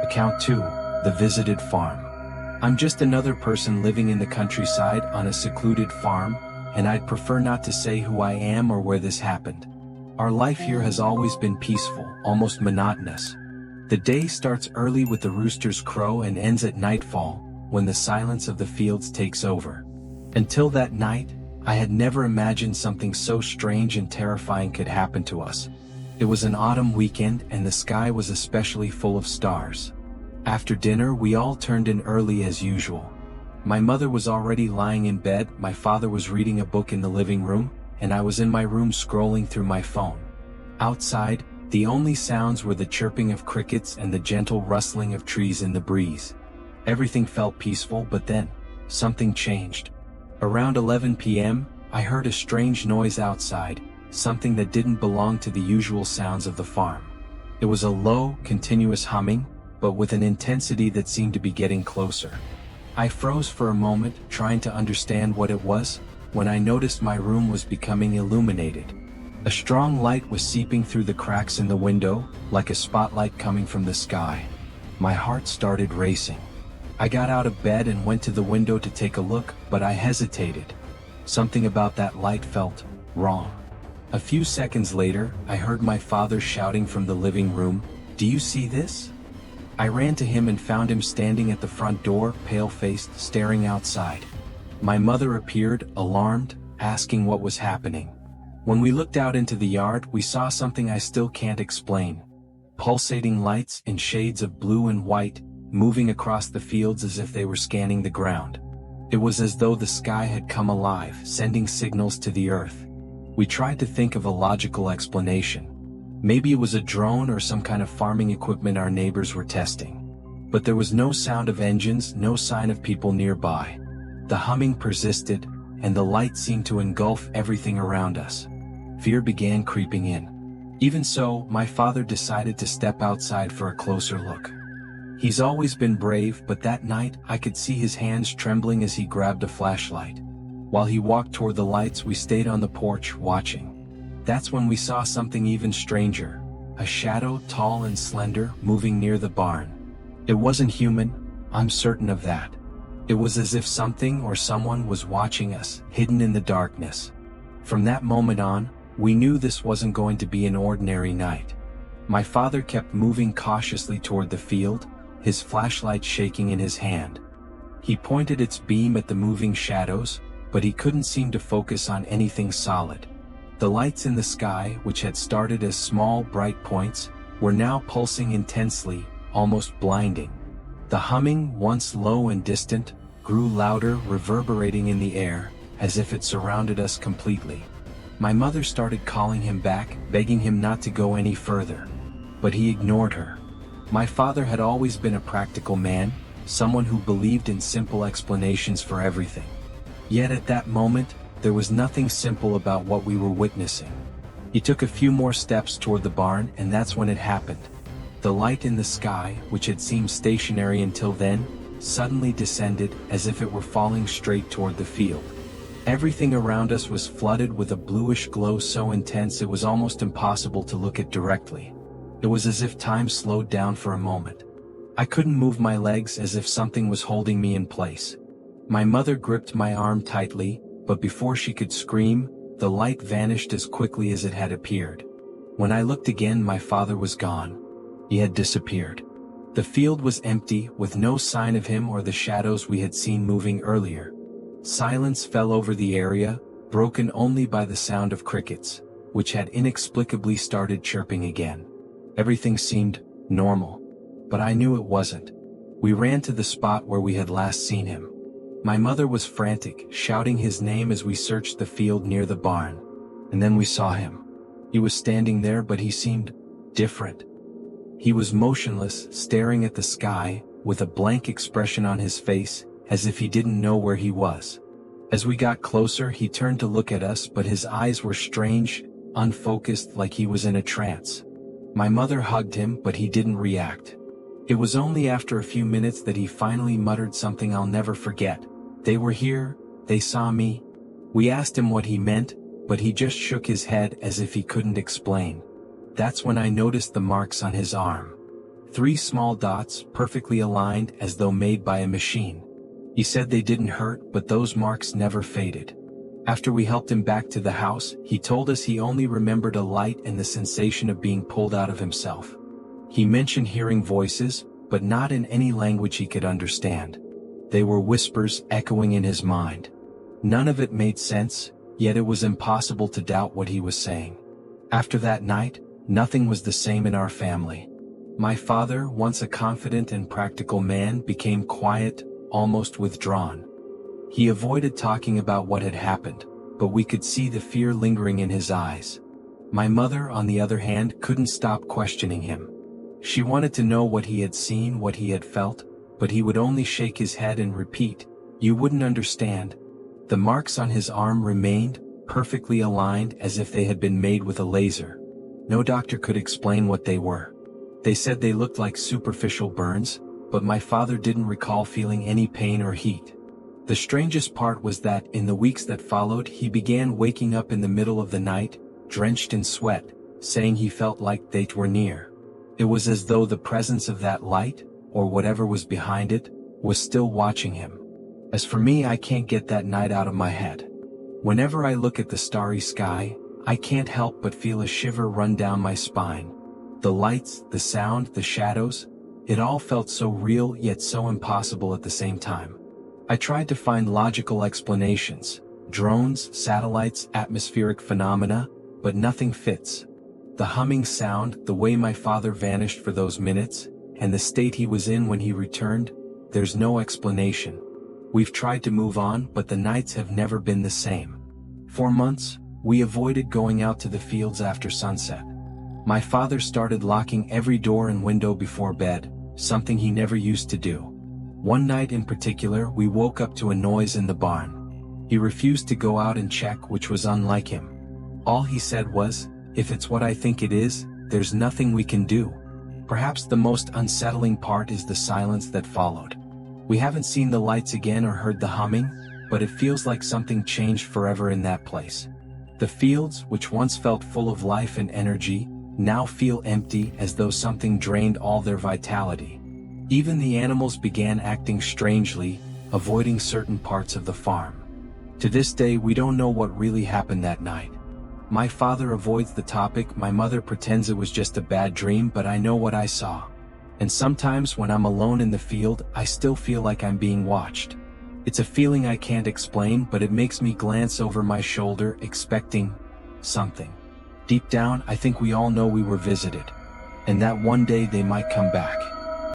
Account 2, The Visited Farm. I'm just another person living in the countryside on a secluded farm, and I'd prefer not to say who I am or where this happened. Our life here has always been peaceful, almost monotonous. The day starts early with the rooster's crow and ends at nightfall, when the silence of the fields takes over. Until that night, I had never imagined something so strange and terrifying could happen to us. It was an autumn weekend and the sky was especially full of stars. After dinner we all turned in early as usual. My mother was already lying in bed, my father was reading a book in the living room, and I was in my room scrolling through my phone. Outside, the only sounds were the chirping of crickets and the gentle rustling of trees in the breeze. Everything felt peaceful, but then, something changed. Around 11 p.m., I heard a strange noise outside, something that didn't belong to the usual sounds of the farm. It was a low, continuous humming, but with an intensity that seemed to be getting closer. I froze for a moment, trying to understand what it was, when I noticed my room was becoming illuminated. A strong light was seeping through the cracks in the window, like a spotlight coming from the sky. My heart started racing. I got out of bed and went to the window to take a look, but I hesitated. Something about that light felt wrong. A few seconds later, I heard my father shouting from the living room, "Do you see this?" I ran to him and found him standing at the front door, pale-faced, staring outside. My mother appeared, alarmed, asking what was happening. When we looked out into the yard, we saw something I still can't explain. Pulsating lights in shades of blue and white, moving across the fields as if they were scanning the ground. It was as though the sky had come alive, sending signals to the earth. We tried to think of a logical explanation. Maybe it was a drone or some kind of farming equipment our neighbors were testing. But there was no sound of engines, no sign of people nearby. The humming persisted, and the light seemed to engulf everything around us. Fear began creeping in. Even so, my father decided to step outside for a closer look. He's always been brave, but that night, I could see his hands trembling as he grabbed a flashlight. While he walked toward the lights, we stayed on the porch, watching. That's when we saw something even stranger. A shadow, tall and slender, moving near the barn. It wasn't human, I'm certain of that. It was as if something or someone was watching us, hidden in the darkness. From that moment on, we knew this wasn't going to be an ordinary night. My father kept moving cautiously toward the field, his flashlight shaking in his hand. He pointed its beam at the moving shadows, but he couldn't seem to focus on anything solid. The lights in the sky, which had started as small, bright points, were now pulsing intensely, almost blinding. The humming, once low and distant, grew louder, reverberating in the air, as if it surrounded us completely. My mother started calling him back, begging him not to go any further. But he ignored her. My father had always been a practical man, someone who believed in simple explanations for everything. Yet at that moment, there was nothing simple about what we were witnessing. He took a few more steps toward the barn, and that's when it happened. The light in the sky, which had seemed stationary until then, suddenly descended as if it were falling straight toward the field. Everything around us was flooded with a bluish glow so intense it was almost impossible to look at directly. It was as if time slowed down for a moment. I couldn't move my legs, as if something was holding me in place. My mother gripped my arm tightly, but before she could scream, the light vanished as quickly as it had appeared. When I looked again, my father was gone. He had disappeared. The field was empty, with no sign of him or the shadows we had seen moving earlier. Silence fell over the area, broken only by the sound of crickets, which had inexplicably started chirping again. Everything seemed normal, but I knew it wasn't. We ran to the spot where we had last seen him. My mother was frantic, shouting his name as we searched the field near the barn. And then we saw him. He was standing there, but he seemed different. He was motionless, staring at the sky, with a blank expression on his face, as if he didn't know where he was. As we got closer, he turned to look at us, but his eyes were strange, unfocused, like he was in a trance. My mother hugged him, but he didn't react. It was only after a few minutes that he finally muttered something I'll never forget. "They were here, they saw me." We asked him what he meant, but he just shook his head as if he couldn't explain. That's when I noticed the marks on his arm. 3 small dots, perfectly aligned as though made by a machine. He said they didn't hurt, but those marks never faded. After we helped him back to the house, he told us he only remembered a light and the sensation of being pulled out of himself. He mentioned hearing voices, but not in any language he could understand. They were whispers echoing in his mind. None of it made sense, yet it was impossible to doubt what he was saying. After that night, nothing was the same in our family. My father, once a confident and practical man, became quiet, almost withdrawn. He avoided talking about what had happened, but we could see the fear lingering in his eyes. My mother, on the other hand, couldn't stop questioning him. She wanted to know what he had seen, what he had felt, but he would only shake his head and repeat, "You wouldn't understand." The marks on his arm remained, perfectly aligned as if they had been made with a laser. No doctor could explain what they were. They said they looked like superficial burns, but my father didn't recall feeling any pain or heat. The strangest part was that, in the weeks that followed, he began waking up in the middle of the night, drenched in sweat, saying he felt like they were near. It was as though the presence of that light, or whatever was behind it, was still watching him. As for me, I can't get that night out of my head. Whenever I look at the starry sky, I can't help but feel a shiver run down my spine. The lights, the sound, the shadows, it all felt so real yet so impossible at the same time. I tried to find logical explanations, drones, satellites, atmospheric phenomena, but nothing fits. The humming sound, the way my father vanished for those minutes, and the state he was in when he returned, there's no explanation. We've tried to move on, but the nights have never been the same. For months, we avoided going out to the fields after sunset. My father started locking every door and window before bed, something he never used to do. One night in particular, we woke up to a noise in the barn. He refused to go out and check, which was unlike him. All he said was, "If it's what I think it is, there's nothing we can do." Perhaps the most unsettling part is the silence that followed. We haven't seen the lights again or heard the humming, but it feels like something changed forever in that place. The fields, which once felt full of life and energy, now feel empty, as though something drained all their vitality. Even the animals began acting strangely, avoiding certain parts of the farm. To this day, we don't know what really happened that night. My father avoids the topic, my mother pretends it was just a bad dream, but I know what I saw. And sometimes when I'm alone in the field, I still feel like I'm being watched. It's a feeling I can't explain, but it makes me glance over my shoulder, expecting something. Deep down, I think we all know we were visited, and that one day they might come back.